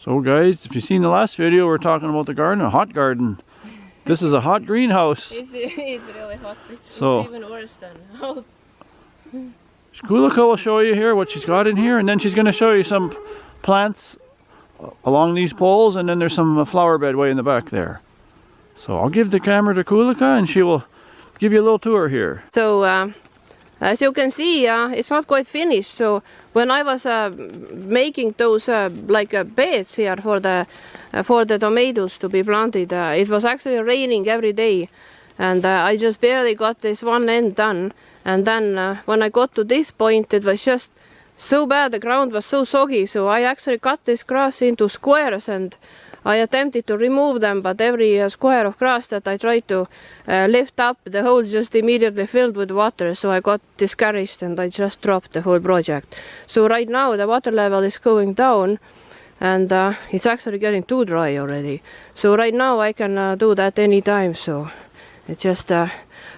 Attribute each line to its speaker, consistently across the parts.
Speaker 1: So guys, if you've seen the last video, we're talking about the garden, a hot garden. This is a hot greenhouse.
Speaker 2: It's really hot. It's even worse than out.
Speaker 1: Kulika will show you here what she's got in here, and then she's going to show you some plants along these poles, and then there's some flower bed way in the back there. So I'll give the camera to Kulika and she will give you a little tour here.
Speaker 2: So as you can see, it's not quite finished. So when I was making those beds here for the tomatoes to be planted, it was actually raining every day, and I just barely got this one end done. And then when I got to this point, it was just so bad, the ground was so soggy, so I actually cut this grass into squares, and I attempted to remove them, but every square of grass that I tried to lift up, the hole just immediately filled with water, so I got discouraged and I just dropped the whole project. So right now the water level is going down, and it's actually getting too dry already. So right now I can do that anytime, so it's just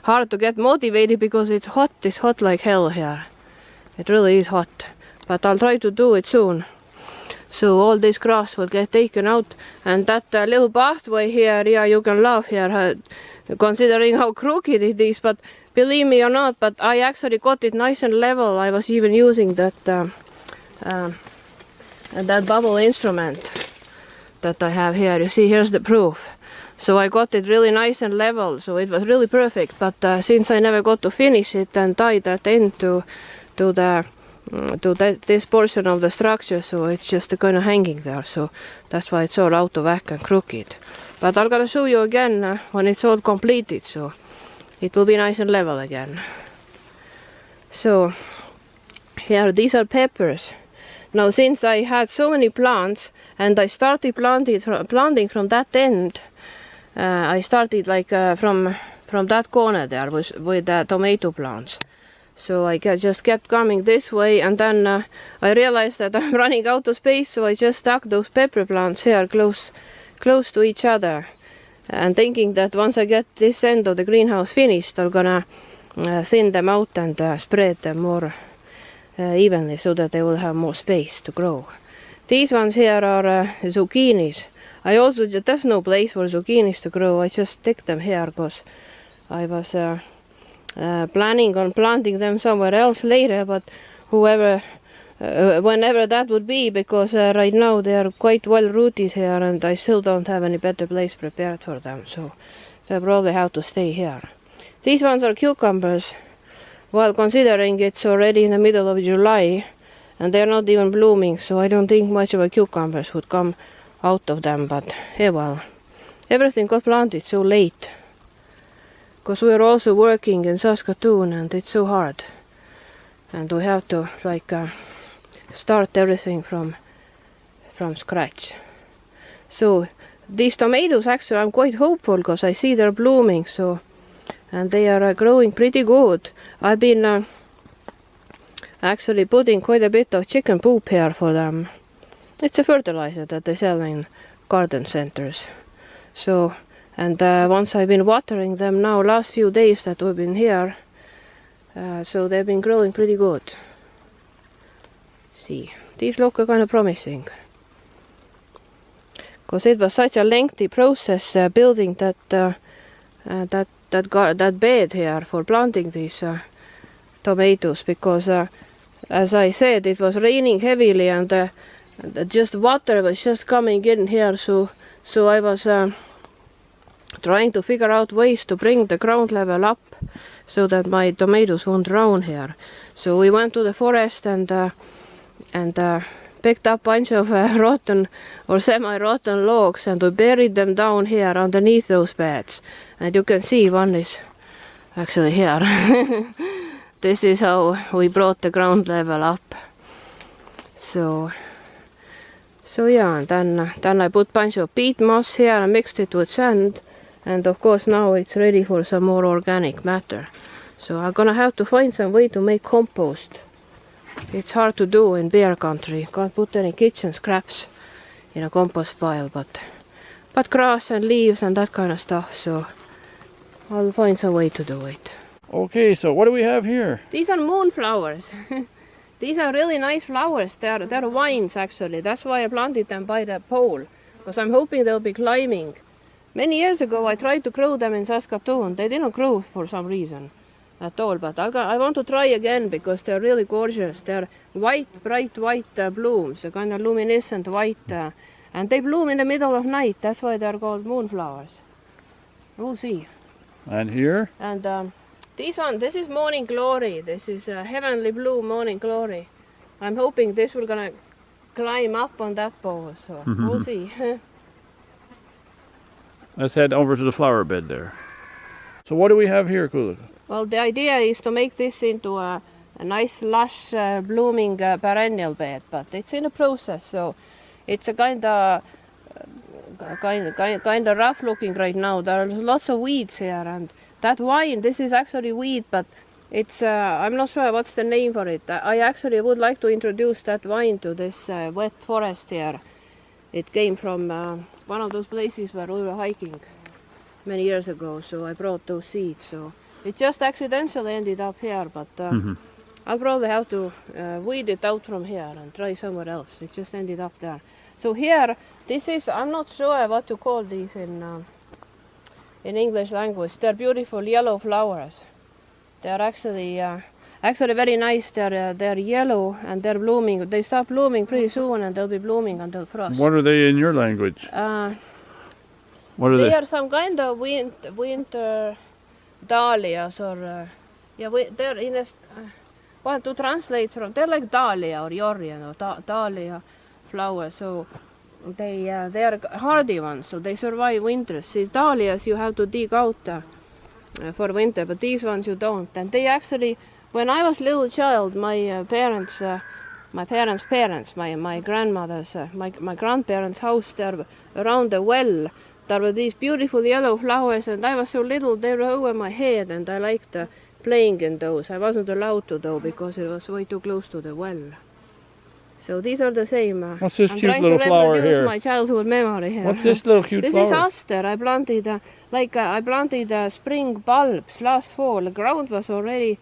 Speaker 2: hard to get motivated because it's hot like hell here. It really is hot, but I'll try to do it soon. So all this grass will get taken out, and that little pathway here, yeah, you can laugh here, considering how crooked it is, but believe me or not, but I actually got it nice and level. I was even using that bubble instrument that I have here. You see, here's the proof. So I got it really nice and level, so it was really perfect, but since I never got to finish it and tie that end to this portion of the structure, so it's just kind of hanging there, so that's why it's all out of whack and crooked. But I'm gonna show you again when it's all completed, so it will be nice and level again. So here, these are peppers. Now since I had so many plants and I started planting from that end, I started like from that corner there with the tomato plants. So I just kept coming this way, and then I realized that I'm running out of space, so I just stuck those pepper plants here close to each other, and thinking that once I get this end of the greenhouse finished, I'm gonna thin them out and spread them more evenly so that they will have more space to grow. These ones here are zucchinis. There's no place for zucchinis to grow. I just stick them here because I was planning on planting them somewhere else later, but whenever that would be, because right now they are quite well rooted here and I still don't have any better place prepared for them, so they'll probably have to stay here. These ones are cucumbers. Well, considering it's already in the middle of July and they're not even blooming, so I don't think much of a cucumbers would come out of them, but yeah, well, everything got planted so late, because we're also working in Saskatoon and it's so hard, and we have to start everything from scratch. So these tomatoes, actually I'm quite hopeful because I see they're blooming, so, and they are growing pretty good. I've been actually putting quite a bit of chicken poop here for them. It's a fertilizer that they sell in garden centers. So, and once I've been watering them now last few days that we've been here, so they've been growing pretty good. See, these look kind of promising, because it was such a lengthy process building that bed here for planting these tomatoes, because as I said, it was raining heavily and just water was just coming in here, so I was trying to figure out ways to bring the ground level up so that my tomatoes won't drown here. So we went to the forest and picked up a bunch of rotten or semi-rotten logs, and we buried them down here underneath those beds. And you can see one is actually here. This is how we brought the ground level up. So yeah, and then I put a bunch of peat moss here and mixed it with sand, and of course now it's ready for some more organic matter. So I'm gonna have to find some way to make compost. It's hard to do in bear country. Can't put any kitchen scraps in a compost pile, but grass and leaves and that kind of stuff, so I'll find some way to do it.
Speaker 1: Okay, so what do we have here?
Speaker 2: These are moonflowers. These are really nice flowers. They're vines actually. That's why I planted them by the pole, because I'm hoping they'll be climbing. Many years ago I tried to grow them in Saskatoon. They didn't grow for some reason at all, but I want to try again because they're really gorgeous. They're white, bright white blooms, a kind of luminescent white, and they bloom in the middle of night. That's why they're called moonflowers. We'll see.
Speaker 1: And here?
Speaker 2: And this is morning glory. This is heavenly blue morning glory. I'm hoping this will gonna climb up on that pole, so we'll see.
Speaker 1: Let's head over to the flower bed there. So what do we have here, Kulika?
Speaker 2: Well, the idea is to make this into a nice lush blooming perennial bed, but it's in a process, so it's a kind of rough looking right now. There are lots of weeds here, and that vine, this is actually weed, but it's I'm not sure what's the name for it. I actually would like to introduce that vine to this wet forest here. It came from one of those places where we were hiking many years ago, so I brought those seeds. So it just accidentally ended up here, but I'll probably have to weed it out from here and try somewhere else. It just ended up there. So here, this is, I'm not sure what to call these in English language. They're beautiful yellow flowers. They're actually very nice. They're yellow and they're blooming. They start blooming pretty soon and they'll be blooming until frost.
Speaker 1: What are they in your language? What are they?
Speaker 2: They are some kind of winter dahlias or they're in a well, to translate from, they're like dahlia or Yorian or dahlia flowers. So they are hardy ones, so they survive winter. See, dahlias you have to dig out for winter, but these ones you don't. And they actually, when I was a little child, my parents' parents, my grandmother's, my grandparents' house there around the well, there were these beautiful yellow flowers, and I was so little, they were over my head, and I liked playing in those. I wasn't allowed to though, because it was way too close to the well. So these are the same.
Speaker 1: What's this
Speaker 2: I'm
Speaker 1: cute
Speaker 2: trying
Speaker 1: little
Speaker 2: to
Speaker 1: flower
Speaker 2: reproduce
Speaker 1: here?
Speaker 2: my childhood memory here.
Speaker 1: What's this little cute
Speaker 2: This
Speaker 1: flower?
Speaker 2: is aster. I planted I planted spring bulbs last fall. The ground was already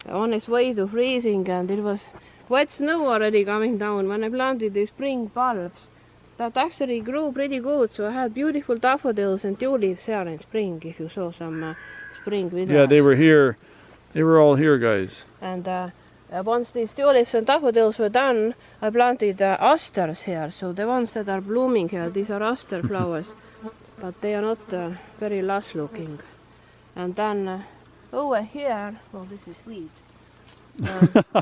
Speaker 2: on its way to freezing, and it was wet snow already coming down when I planted these spring bulbs. That actually grew pretty good, so I had beautiful daffodils and tulips here in spring, if you saw some spring videos.
Speaker 1: Yeah, they were here. They were all here, guys.
Speaker 2: And once these tulips and daffodils were done, I planted asters here. So the ones that are blooming here, these are aster flowers, but they are not very lush looking. And then over here, oh, this is sweet.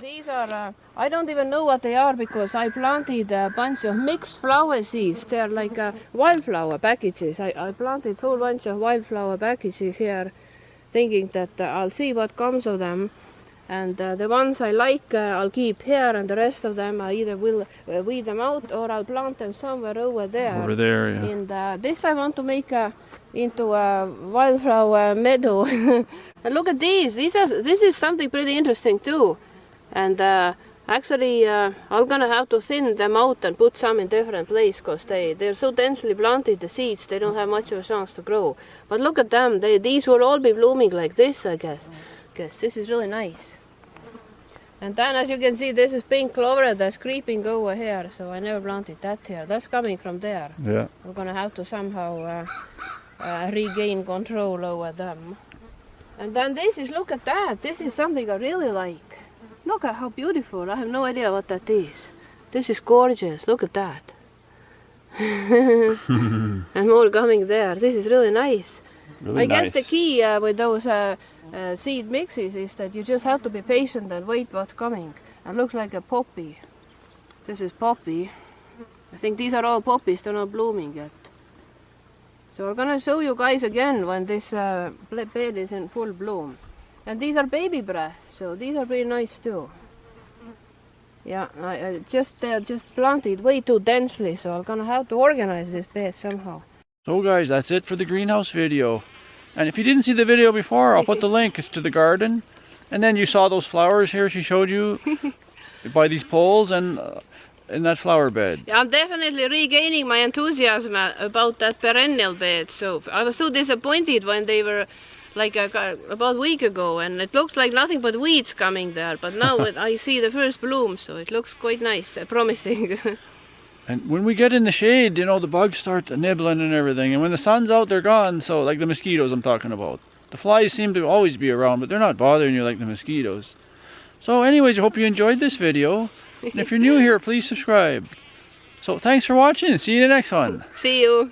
Speaker 2: These are, I don't even know what they are, because I planted a bunch of mixed flower seeds. They're like wildflower packages. I planted a whole bunch of wildflower packages here, thinking that I'll see what comes of them. And the ones I like, I'll keep here, and the rest of them I either will weed them out, or I'll plant them somewhere over there.
Speaker 1: Over there, yeah.
Speaker 2: And this I want to make into a wildflower meadow. And look at these. This is something pretty interesting too. And actually, I'm gonna have to thin them out and put some in different place, because they're so densely planted, the seeds, they don't have much of a chance to grow. But look at them. These will all be blooming like this, I guess. This is really nice. And then, as you can see, this is pink clover that's creeping over here, so I never planted that here. That's coming from there.
Speaker 1: Yeah.
Speaker 2: We're gonna have to somehow regain control over them. And then this is, look at that. This is something I really like. Look at how beautiful. I have no idea what that is. This is gorgeous. Look at that. And more coming there. This is really nice.
Speaker 1: Really
Speaker 2: I guess
Speaker 1: nice.
Speaker 2: the key with those seed mixes is that you just have to be patient and wait what's coming. It looks like a poppy. This is poppy. I think these are all poppies. They're not blooming yet. So we're gonna show you guys again when this bed is in full bloom. And these are baby breath, so these are pretty nice too. Yeah, they're just planted way too densely, so I'm gonna have to organize this bed somehow.
Speaker 1: So guys, that's it for the greenhouse video. And if you didn't see the video before, I'll put the link. It's to the garden. And then you saw those flowers here she showed you by these poles and in that flower bed.
Speaker 2: Yeah, I'm definitely regaining my enthusiasm about that perennial bed. So I was so disappointed when they were like about a week ago, and it looks like nothing but weeds coming there. But now I see the first bloom, so it looks quite nice, promising.
Speaker 1: And when we get in the shade, you know, the bugs start nibbling and everything. And when the sun's out, they're gone. So, like the mosquitoes I'm talking about. The flies seem to always be around, but they're not bothering you like the mosquitoes. So anyways, I hope you enjoyed this video. And if you're new here, please subscribe. So thanks for watching. See you in the next one.
Speaker 2: See you.